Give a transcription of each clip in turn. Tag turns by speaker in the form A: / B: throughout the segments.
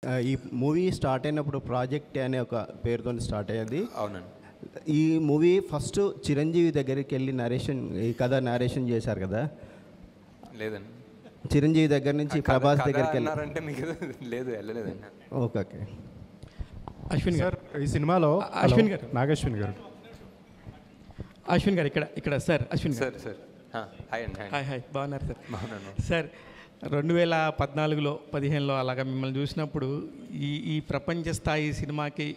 A: ఈ movie start అయినప్పుడు project అనే ఒక పేరుతో స్టార్ట్ అయ్యేది.
B: అవునండి.
A: ఈ మూవీ ఫస్ట్ చిరంజీవి దగ్గరికి వెళ్ళి ఈ కథ నారేషన్ చేశారు కదా?
B: లేదండి,
A: చిరంజీవి దగ్గర నుంచి ప్రభాస్ దగ్గరికి
B: వెళ్ళారంటే మీకు లేదు, వెళ్ళలేదండి.
A: Okay okay.
C: అశ్విన్ గారు
D: ఈ సినిమాలో
C: అశ్విన్ గారు
D: నాగశ్విన్ గారు
C: అశ్విన్ గారు ఇక్కడ sir Ashwin
B: sir sir hi అండి.
C: హాయ్ బాగున్నారు సార్?
B: బాగున్నాను
C: సార్. 2014లో 15లో అలాగా మిమ్మల్ని చూసినప్పుడు ఈ ప్రపంచ స్థాయి సినిమాకి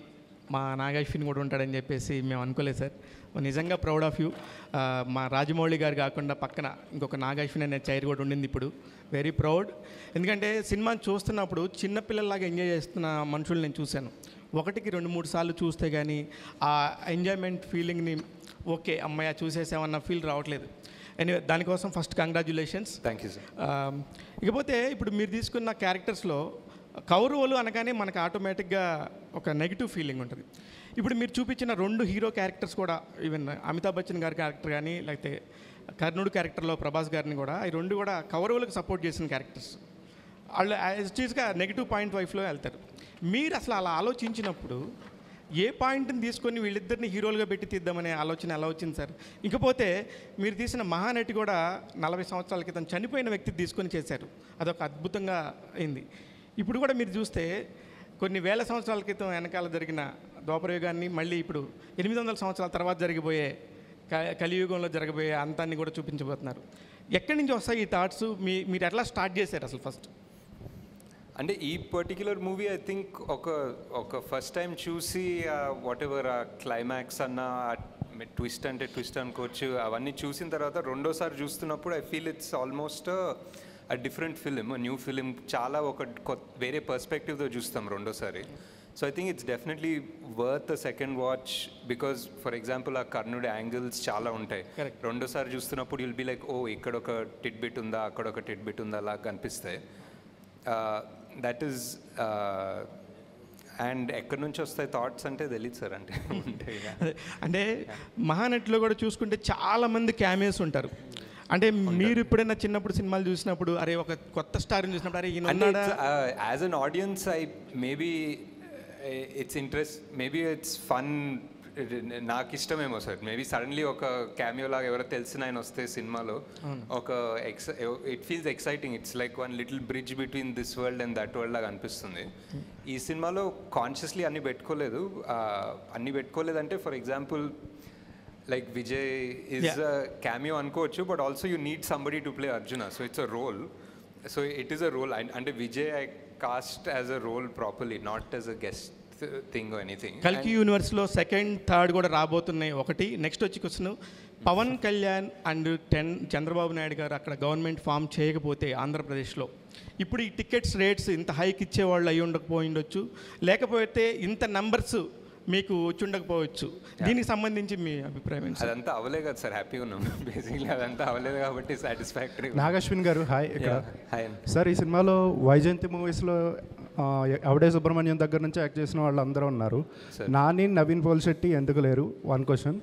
C: మా నాగశ్విన్ కూడా ఉంటాడని చెప్పేసి మేము అనుకోలేదు సార్. నిజంగా ప్రౌడ్ ఆఫ్ యూ. మా రాజమౌళి గారు కాకుండా పక్కన ఇంకొక నాగశ్విన్ అనే చైర్ కూడా ఉండింది. ఇప్పుడు వెరీ ప్రౌడ్. ఎందుకంటే సినిమాని చూస్తున్నప్పుడు చిన్నపిల్లల్లాగా ఎంజాయ్ చేస్తున్న మనుషులు నేను చూశాను. 1-2-3 సార్లు చూస్తే కానీ ఆ ఎంజాయ్మెంట్ ఫీలింగ్ని ఓకే అమ్మాయి చూసేసామన్న ఫీల్ రావట్లేదు. ఎనీవే, దానికోసం first congratulations.
B: Thank you sir.
C: ఇకపోతే ఇప్పుడు మీరు తీసుకున్న క్యారెక్టర్స్లో కౌరవులు అనగానే మనకు ఆటోమేటిక్గా ఒక నెగిటివ్ ఫీలింగ్ ఉంటుంది. ఇప్పుడు మీరు చూపించిన 2 హీరో క్యారెక్టర్స్ కూడా, ఈవెన్ అమితాబ్ బచ్చన్ గారి క్యారెక్టర్ కానీ లేకపోతే కర్ణుడు క్యారెక్టర్లో ప్రభాస్ గారిని కూడా, ఈ 2 కూడా కౌరవులకు సపోర్ట్ చేసిన క్యారెక్టర్స్. వాళ్ళు యాజ్ ఇట్ ఈస్గా నెగిటివ్ పాయింట్ వైఫ్లో వెళ్తారు. మీరు అసలు అలా ఆలోచించినప్పుడు ఏ పాయింట్ని తీసుకొని వీళ్ళిద్దరిని హీరోలుగా పెట్టి తీద్దామనే ఆలోచన ఎలా వచ్చింది సార్? ఇకపోతే మీరు తీసిన మహానటి కూడా 40 సంవత్సరాల క్రితం చనిపోయిన వ్యక్తి తీసుకొని చేశారు. అదొక అద్భుతంగా అయింది. ఇప్పుడు కూడా మీరు చూస్తే కొన్ని వేల సంవత్సరాల క్రితం వెనకాల జరిగిన ద్వాపరయుగాన్ని మళ్ళీ ఇప్పుడు 800 సంవత్సరాల తర్వాత జరిగిపోయే కలియుగంలో జరగబోయే అంతాన్ని కూడా చూపించబోతున్నారు. ఎక్కడి నుంచి వస్తాయి ఈ థాట్స్? మీరు ఎట్లా స్టార్ట్ చేశారు అసలు ఫస్ట్?
B: అంటే ఈ పర్టిక్యులర్ మూవీ ఐ థింక్ ఒక ఫస్ట్ టైం చూసి వాట్ ఎవర్ ఆ క్లైమాక్స్ అన్న ట్విస్ట్ అంటే ట్విస్ట్ అనుకోవచ్చు, అవన్నీ చూసిన తర్వాత రెండోసారి చూస్తున్నప్పుడు I feel it's almost a different film, new film. చాలా వేరే పర్స్పెక్టివ్తో చూస్తాం రెండోసారి. So I think it's definitely worth a second watch because for example ఆ కర్ణుడి యాంగిల్స్ చాలా ఉంటాయి. రెండోసారి చూస్తున్నప్పుడు యుల్ బి లైక్, ఓ ఇక్కడ ఒక టిట్ బిట్ ఉందా, అక్కడ ఒక టిట్ బిట్ ఉందా అలా కనిపిస్తాయి. దట్ ఈస్ అండ్ ఎక్కడి నుంచి వస్తాయి థాట్స్ అంటే తెలియదు సార్.
C: అంటే మహానటిలో కూడా చూసుకుంటే చాలామంది క్యామియోస్ ఉంటారు. అంటే మీరు ఎప్పుడైనా చిన్నప్పుడు సినిమాలు చూసినప్పుడు అరే ఒక కొత్త స్టార్ని చూసినప్పుడు అరే ఈయన
B: as an audience I maybe it's interest, maybe it's fun, నాకు ఇష్టమేమో సార్. మేబీ సడన్లీ ఒక క్యామియో లాగా ఎవరో తెలిసిన ఆయన వస్తే సినిమాలో ఒక it feels exciting. It's like one little bridge between this world and that world లాగా అనిపిస్తుంది. ఈ సినిమాలో కాన్షియస్లీ అన్నీ పెట్టుకోలేదంటే for example like Vijay is a cameo అనుకోవచ్చు, but also you need somebody to play Arjuna. So it's a role. So it is a role. అంటే Vijay I cast as a role properly, not as a guest thing anything.
C: కల్కి యూనివర్స్లో 2nd, 3rd కూడా రాబోతున్నాయి. ఒకటి next వచ్చి question, Pawan Kalyan and Chandrababu Naidu garu అక్కడ government form చేయకపోతే ఆంధ్రప్రదేశ్లో ఇప్పుడు ఈ టికెట్స్ రేట్స్ ఇంత హైక్ ఇచ్చేవాళ్ళు అయి ఉండకపోయిండొచ్చు, లేకపోతే ఇంత నంబర్స్ మీకు వచ్చి ఉండకపోవచ్చు. దీనికి సంబంధించి మీ అభిప్రాయం ఏంటి?
B: అదంతా అవలే కదా సార్, హ్యాపీగా ఉన్నాం బేసిక్లీ. అదంతా అవలేదు కాబట్టి సాటిస్ఫాక్టరీ.
D: నాగశ్విన్ గారు హాయ్. ఇక్కడ
B: హాయ్
D: సార్, ఈ సినిమాలో వైజయంతి మూవీస్లో అవడే సుబ్రహ్మణ్యం దగ్గర నుంచి యాక్ట్ చేసిన వాళ్ళు అందరూ ఉన్నారు. నాని, నవీన్ పోల్శెట్టి ఎందుకు లేరు? 1 question.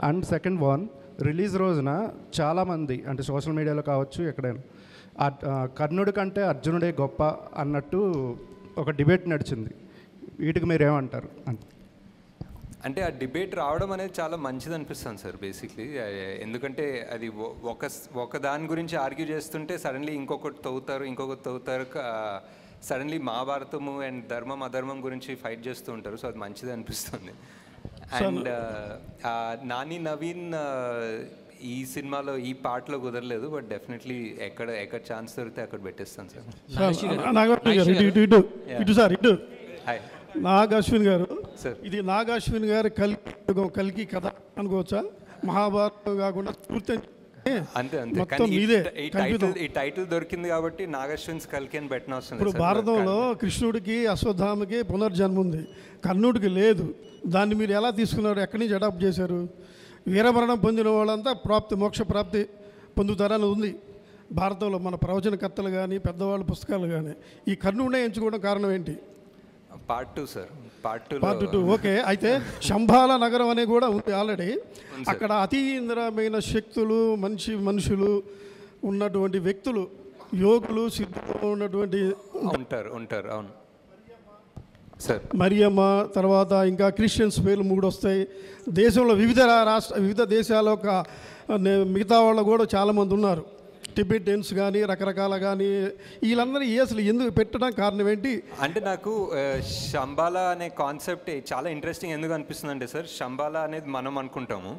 D: And second one, release రోజున చాలామంది అంటే సోషల్ మీడియాలో కావచ్చు ఎక్కడైనా కర్ణుడి కంటే అర్జునుడే గొప్ప అన్నట్టు ఒక డిబేట్ నడిచింది. వీటికి మీరేమంటారు?
B: అంటే ఆ డిబేట్ రావడం అనేది చాలా మంచిది అనిపిస్తుంది సార్ బేసిక్లీ. ఎందుకంటే అది ఒక దాని గురించి ఆర్గ్యూ చేస్తుంటే సడన్లీ ఇంకొకటి తవ్వుతారు. సడన్లీ మహాభారతము అండ్ ధర్మం అధర్మం గురించి ఫైట్ చేస్తూ ఉంటారు. సో అది మంచిది అనిపిస్తుంది. అండ్ నాని, నవీన్ ఈ సినిమాలో ఈ పార్ట్లో కుదరలేదు, బట్ డెఫినెట్లీ ఎక్కడ ఛాన్స్ దొరికితే అక్కడ పెట్టేస్తాను సార్. హాయ్
E: నాగశ్విన్ గారు,
B: సార్.
E: ఇది నాగశ్విన్ గారు కల్కి కథ అనుకోవచ్చా? మహాభారతం కాకుండా పూర్తి
B: అంతే
E: మొత్తం మీదే.
B: ఈ టైటిల్ దొరికింది కాబట్టి నాగశ్విన్స్ కల్కి అని పెట్టిన అవసరం.
E: ఇప్పుడు భారతంలో కృష్ణుడికి అశ్వత్థామకి పునర్జన్మ ఉంది, కర్ణుడికి లేదు. దాన్ని మీరు ఎలా తీసుకున్నారు? ఎక్కడి నుంచి అడాప్ట్ చేశారు? వీరమరణం పొందిన వాళ్ళంతా మోక్ష ప్రాప్తి పొందుతారని ఉంది భారతంలో. మన ప్రవచనకర్తలు కానీ పెద్దవాళ్ళ పుస్తకాలు కానీ ఈ కర్ణుడినే ఎంచుకోవడం కారణం ఏంటి?
B: Part 2 sir. Part
E: 2 okay. అయితే శంబాల నగరం అనేది కూడా ఉంది ఆల్రెడీ. అక్కడ అతీంద్రమైన శక్తులు, మనుషులు ఉన్నటువంటి వ్యక్తులు, యోగులు, సిద్ధులు ఉన్నటువంటి
B: ఉంటారు. అవును. సార్
E: మరియమ్మ, తర్వాత ఇంకా క్రిస్టియన్స్ పేర్లు 3 వస్తాయి. దేశంలో వివిధ దేశాల యొక్క మిగతా వాళ్ళు కూడా చాలామంది ఉన్నారు. టిబెటియన్స్ కానీ రకరకాల కానీ వీళ్ళందరూ అసలు ఎందుకు పెట్టడం కారణం ఏంటి?
B: అంటే నాకు శంబాలా అనే కాన్సెప్ట్ చాలా ఇంట్రెస్టింగ్ ఎందుకు అనిపిస్తుంది అంటే సార్, శంబాలా అనేది మనం అనుకుంటాము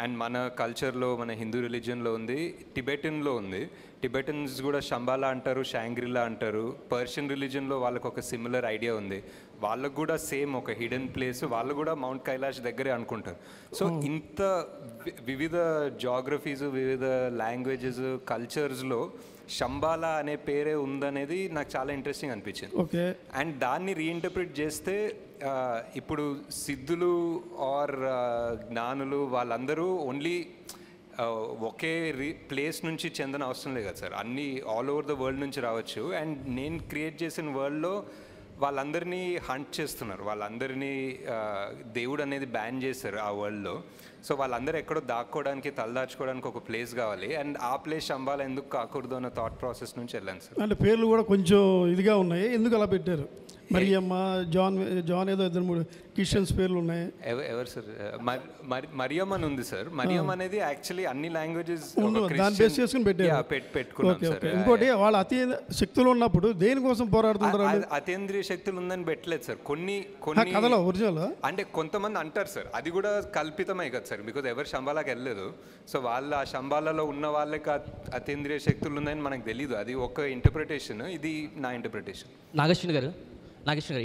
B: అండ్ మన కల్చర్లో, మన హిందూ రిలీజియన్లో ఉంది, టిబెటన్లో ఉంది. టిబెటన్స్ కూడా శంబాలా అంటారు, షాంగ్రిలా అంటారు. పర్షియన్ రిలీజియన్లో వాళ్ళకు ఒక సిమిలర్ ఐడియా ఉంది. వాళ్ళకు కూడా సేమ్ ఒక హిడెన్ ప్లేస్, వాళ్ళు కూడా మౌంట్ కైలాష్ దగ్గరే అనుకుంటారు. సో ఇంత వివిధ జాగ్రఫీస్, వివిధ లాంగ్వేజెస్, కల్చర్స్లో శంబాలా అనే పేరే ఉందనేది నాకు చాలా ఇంట్రెస్టింగ్ అనిపించింది.
E: ఓకే.
B: అండ్ దాన్ని రీఇంటర్ప్రిట్ చేస్తే ఇప్పుడు సిద్ధులు ఆర్ జ్ఞానులు వాళ్ళందరూ ఓన్లీ ఒకే ప్లేస్ నుంచి చెందిన అవసరం లేదు కదా సార్, అన్నీ ఆల్ ఓవర్ ద వరల్డ్ నుంచి రావచ్చు. అండ్ నేను క్రియేట్ చేసిన వరల్డ్లో వాళ్ళందరినీ హంట్ చేస్తున్నారు, వాళ్ళందరినీ దేవుడు అనేది బ్యాన్ చేశారు ఆ వరల్డ్లో. సో వాళ్ళందరూ ఎక్కడో దాక్కోవడానికి, తలదాచుకోవడానికి ఒక ప్లేస్ కావాలి. అండ్ ఆ ప్లేస్ శంబాలా ఎందుకు కాకూడదు అన్న థాట్ ప్రాసెస్ నుంచి వెళ్ళాను సార్.
E: అంటే పేర్లు కూడా కొంచెం ఇదిగా ఉన్నాయి, ఎందుకు అలా పెట్టారు? మరియమ్మ, జాన్ ఏదో 2-3 క్రిస్టియన్స్ పేర్లు ఉన్నాయి.
B: ఎవరు సార్? మరియం అని ఉంది సార్. మరియం అనేది యాక్చువల్లీ అన్ని లాంగ్వేజెస్
E: దాన్ని బేస్ చేసుకుని
B: పెట్టుకున్నాం సార్.
E: ఇంకోటి వాళ్ళు అతి శక్తులు ఉన్నప్పుడు దేనికోసం పోరాడుతుంటారు?
B: అతీంద్రియ శక్తులు ఉందని పెట్టలేదు సార్. కొన్ని
E: కథలో ఒరిజినల్
B: అంటే కొంతమంది అంటారు సార్, అది కూడా కల్పితమే కదా సార్, బికాజ్ ఎవరు శంబాలాకి వెళ్ళలేదు. సో వాళ్ళు ఆ శంబాలలో ఉన్న వాళ్ళకి అతీంద్రియ శక్తులు ఉన్నాయని మనకు తెలీదు. అది ఒక ఇంటర్ప్రిటేషన్, ఇది నా ఇంటర్ప్రిటేషన్.
F: నాగేశ్వర గారు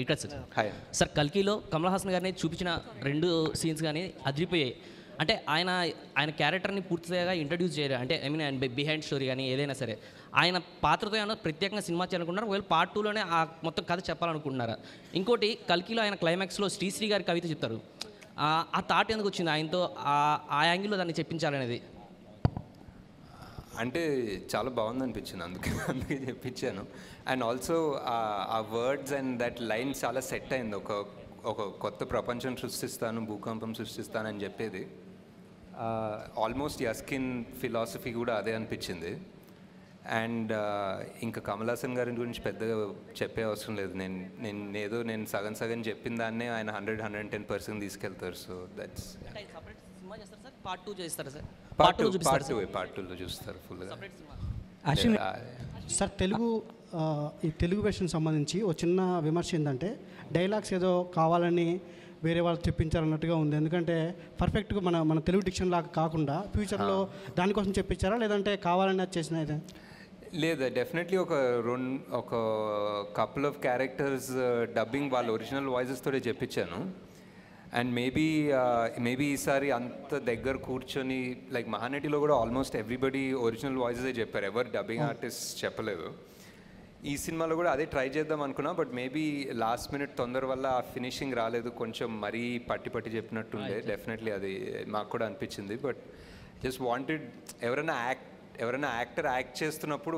F: ఇక్కడ సార్.
B: హాయ్
F: సార్, కల్కిలో కమల్ హాసన్ గారిని చూపించిన 2 సీన్స్ కానీ అదిరిపోయాయి. అంటే ఆయన క్యారెక్టర్ని పూర్తిగా ఇంట్రడ్యూస్ చేయరు. అంటే ఆయన బిహైండ్ స్టోరీ కానీ ఏదైనా సరే ఆయన పాత్రతో ఏమైనా ప్రత్యేకంగా సినిమా చేయాలనుకుంటున్నారు, ఒకవేళ పార్ట్ 2లోనే ఆ మొత్తం కథ చెప్పాలనుకుంటున్నారా? ఇంకోటి, కల్కిలో ఆయన క్లైమాక్స్లో శ్రీశ్రీ గారి కవిత చెప్తారు. ఆ థాట్ ఎందుకు వచ్చింది ఆయనతో, ఆ యాంగిల్లో దాన్ని చెప్పించాలనేది?
B: అంటే చాలా బాగుంది అనిపించింది, అందుకే చెప్పించాను. అండ్ ఆల్సో ఆ వర్డ్స్ అండ్ దట్ లైన్ చాలా సెట్ అయింది. ఒక కొత్త ప్రపంచం సృష్టిస్తాను, భూకంపం సృష్టిస్తాను అని చెప్పేది ఆల్మోస్ట్ యస్కిన్ ఫిలాసఫీ కూడా అదే అనిపించింది. అండ్ ఇంకా కమల్ హాసన్ గారి గురించి పెద్దగా చెప్పే అవసరం లేదు. నేను సగం చెప్పిన దాన్నే ఆయన 100-110% తీసుకెళ్తారు. సో దట్స్
F: పార్ట్ 2 చేస్తారు సార్.
B: పార్ట్ 2లో చూస్తారు ఫుల్గా.
G: సార్, ఈ తెలుగు వెర్షన్ సంబంధించి ఒక చిన్న విమర్శ ఏంటంటే డైలాగ్స్ ఏదో కావాలని వేరే వాళ్ళు చెప్పించారన్నట్టుగా ఉంది. ఎందుకంటే పర్ఫెక్ట్గా మన తెలుగు డిక్షన్ లాగా కాకుండా ఫ్యూచర్లో దానికోసం చెప్పించారా, లేదంటే కావాలని అది చేసిన?
B: లేదా, డెఫినెట్లీ ఒక కపుల్ ఆఫ్ క్యారెక్టర్స్ డబ్బింగ్ వాళ్ళ ఒరిజినల్ వాయిసెస్ తోనే చెప్పించాను. అండ్ మేబీ ఈసారి అంత దగ్గర కూర్చొని, లైక్ మహానటిలో కూడా ఆల్మోస్ట్ ఎవ్రీబడి ఒరిజినల్ వాయిసెసే చెప్పారు, ఎవరు డబ్బింగ్ ఆర్టిస్ట్ చెప్పలేదు. ఈ సినిమాలో కూడా అదే ట్రై చేద్దాం అనుకున్నా, బట్ మేబీ లాస్ట్ మినిట్ తొందర వల్ల ఆ ఫినిషింగ్ రాలేదు, కొంచెం మరీ పట్టి చెప్పినట్టుండే. డెఫినెట్లీ అది మాకు కూడా అనిపించింది. బట్ జస్ట్ వాంటెడ్ ఎవరైనా యాక్టర్ యాక్ట్ చేస్తున్నప్పుడు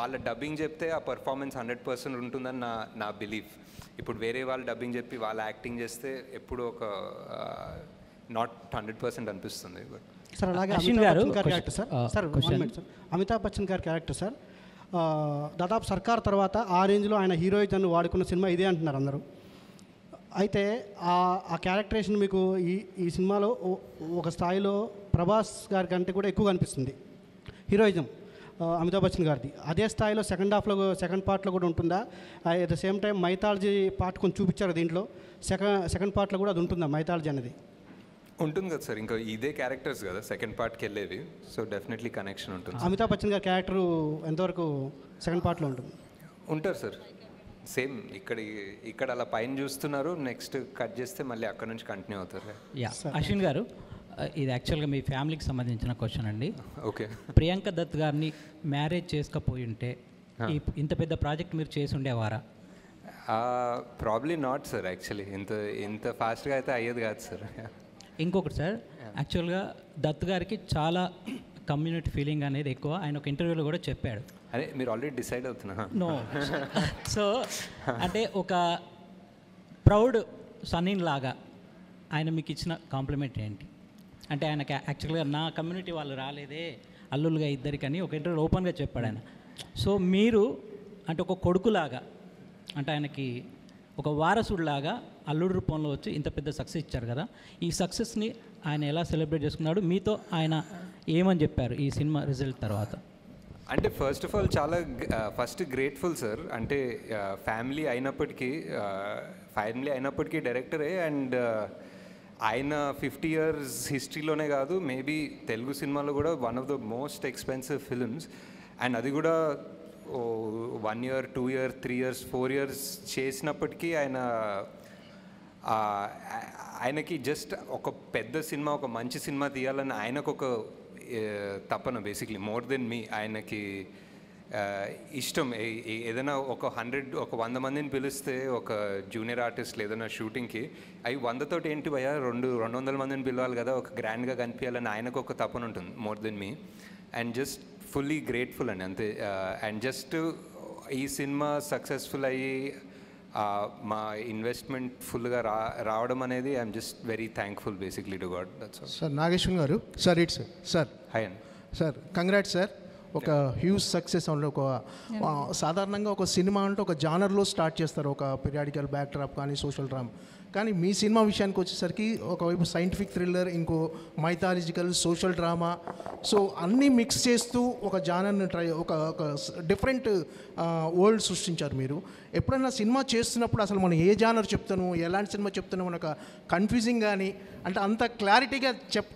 B: వాళ్ళ డబ్బింగ్ చెప్తే ఆ పర్ఫార్మెన్స్ 100% ఉంటుందని నా బిలీఫ్. ఇప్పుడు వేరే వాళ్ళు డబ్బింగ్ చెప్పి వాళ్ళు యాక్టింగ్ చేస్తే ఎప్పుడు ఒక నాట్ 100% అనిపిస్తుంది. బట్
G: సార్, అలాగే అమితాబ్ బచ్చన్ గారి క్యారెక్టర్ సార్ దాదాపు సర్కార్ తర్వాత ఆ రేంజ్లో ఆయన హీరోయిజన్ వాడుకున్న సినిమా ఇదే అంటున్నారు అందరూ. అయితే ఆ క్యారెక్టరేషన్ మీకు ఈ సినిమాలో ఒక స్థాయిలో ప్రభాస్ గారి కంటే కూడా ఎక్కువ అనిపిస్తుంది హీరోయిజం అమితాబ్ బచ్చన్ గారిది. అదే స్థాయిలో సెకండ్ పార్ట్లో కూడా ఉంటుందా? At the same time mythology part కొంచెం చూపించారు దీంట్లో, సెకండ్ పార్ట్లో కూడా అది ఉంటుందా మైథాలజీ అనేది?
B: ఉంటుంది కదా సార్, ఇంకా ఇదే క్యారెక్టర్స్ కదా సెకండ్ పార్ట్కి వెళ్ళేవి. సో డెఫినెట్లీ కనెక్షన్ ఉంటుంది.
G: అమితాబ్ బచ్చన్ గారి క్యారెక్టర్ ఎంతవరకు సెకండ్ పార్ట్లో ఉంటుంది?
B: ఉంటారు సార్, సేమ్ ఇక్కడ అలా పైన చూస్తున్నారు, నెక్స్ట్ కట్ చేస్తే మళ్ళీ అక్కడ నుంచి కంటిన్యూ అవుతారు.
H: అశ్విన్ గారు, ఇది యాక్చువల్గా మీ ఫ్యామిలీకి సంబంధించిన క్వశ్చన్ అండి.
B: ఓకే.
H: ప్రియాంక దత్ గారిని మ్యారేజ్ చేసుకపోయి ఉంటే ఇంత పెద్ద ప్రాజెక్ట్ మీరు చేసి ఉండేవారా?
B: ప్రాబ్లీ నాట్ సార్, యాక్చువల్లీ ఇంత ఫాస్ట్గా అయితే అయ్యేది కాదు సార్.
H: ఇంకొకటి సార్, యాక్చువల్గా దత్ గారికి చాలా కమ్యూనిటీ ఫీలింగ్ అనేది ఎక్కువ, ఆయన ఒక ఇంటర్వ్యూలో కూడా చెప్పాడు.
B: అదే మీరు ఆల్రెడీ డిసైడ్ అవుతున్నా?
H: నో. సో అంటే ఒక ప్రౌడ్ సన్నిన్ లాగా ఆయన మీకు ఇచ్చిన కాంప్లిమెంట్ ఏంటి? అంటే ఆయనకి యాక్చువల్గా నా కమ్యూనిటీ వాళ్ళు రాలేదే అల్లులుగా ఇద్దరికని ఒక ఇంటర్వ్యూలో ఓపెన్గా చెప్పాడు ఆయన. సో మీరు అంటే ఒక కొడుకులాగా, అంటే ఆయనకి ఒక వారసుడిలాగా అల్లుడు రూపంలో వచ్చి ఇంత పెద్ద సక్సెస్ ఇచ్చారు కదా, ఈ సక్సెస్ని ఆయన ఎలా సెలబ్రేట్ చేసుకున్నాడు, మీతో ఆయన ఏమని చెప్పారు ఈ సినిమా రిజల్ట్ తర్వాత?
B: అంటే ఫస్ట్ ఆఫ్ ఆల్ చాలా ఫస్ట్ గ్రేట్ఫుల్ సార్. అంటే ఫ్యామిలీ అయినప్పటికీ డైరెక్టరే, అండ్ ఆయన 50 years హిస్టరీలోనే కాదు, మేబీ తెలుగు సినిమాలో కూడా one of the most expensive films. And అది కూడా 1 year, 2 years, 3 years, 4 years చేసినప్పటికీ ఆయనకి జస్ట్ ఒక పెద్ద సినిమా, ఒక మంచి సినిమా తీయాలని ఆయనకు ఒక తపన, బేసిక్లీ మోర్ దెన్ మీ. ఆయనకి ఇష్టం ఏదైనా ఒక 100 మందిని పిలిస్తే ఒక జూనియర్ ఆర్టిస్ట్లు ఏదైనా షూటింగ్కి, అవి 100 ఏంటి భయ్యా 200 మందిని పిలవాలి కదా, ఒక గ్రాండ్గా కనిపించాలని ఆయనకు ఒక తపన ఉంటుంది more than me. And just fully grateful అండి అంతే. అండ్ జస్ట్ ఈ సినిమా సక్సెస్ఫుల్ అయ్యి మా ఇన్వెస్ట్మెంట్ ఫుల్గా రావడం అనేది I'm just very thankful basically to God. That's all.
I: Sir Nageshwar గారు, సార్ ఇట్స్ సార్.
B: హాయ్ అండి
I: సార్, కంగ్రాట్స్ సార్. ఒక హ్యూజ్ సక్సెస్ అంటే ఒక సాధారణంగా ఒక సినిమా అంటే ఒక జానర్లో స్టార్ట్ చేస్తారు, ఒక పీరియాడికల్ బ్యాక్ డ్రాప్ కానీ సోషల్ డ్రామా. కానీ మీ సినిమా విషయానికి వచ్చేసరికి ఒకవైపు సైంటిఫిక్ థ్రిల్లర్, ఇంకో మైథాలజికల్, సోషల్ డ్రామా, సో అన్నీ మిక్స్ చేస్తూ ఒక జానర్ని ఒక డిఫరెంట్ వరల్డ్ సృష్టించారు మీరు. ఎప్పుడైనా సినిమా చేస్తున్నప్పుడు అసలు మనం ఏ జానర్ చెప్తాను, ఎలాంటి సినిమా చెప్తాను మనకు కన్ఫ్యూజింగ్ కానీ, అంటే అంత క్లారిటీగా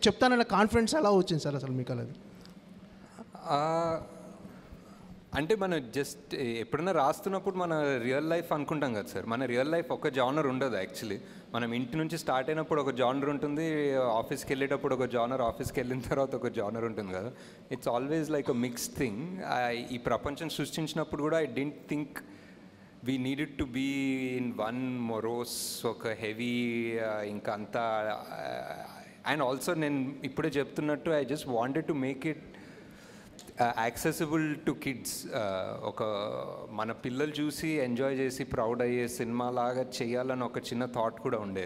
I: చెప్తానన్న కాన్ఫిడెన్స్ ఎలా వచ్చింది సార్ అసలు మీకు? అది
B: అంటే మనం జస్ట్ ఎప్పుడైనా రాస్తున్నప్పుడు మన రియల్ లైఫ్ అనుకుంటాం కదా సార్. మన రియల్ లైఫ్ ఒక జానర్ ఉండదు యాక్చువల్లీ. మనం ఇంటి నుంచి స్టార్ట్ అయినప్పుడు ఒక జానర్ ఉంటుంది, ఆఫీస్కి వెళ్ళేటప్పుడు ఒక జానర్, ఆఫీస్కి వెళ్ళిన తర్వాత ఒక జానర్ ఉంటుంది కదా. It's always like a mixed thing. ఈ ప్రపంచం సృష్టించినప్పుడు కూడా I don't think we needed to be in one morose, ఒక హెవీ ఇంకా అంతా. అండ్ ఆల్సో నేను ఇప్పుడే చెప్తున్నట్టు I just wanted to make it accessible to kids. ఒక మన పిల్లలు చూసి ఎంజాయ్ చేసి ప్రౌడ్ అయ్యే సినిమా లాగా చేయాలని ఒక చిన్న థాట్ కూడా ఉండే.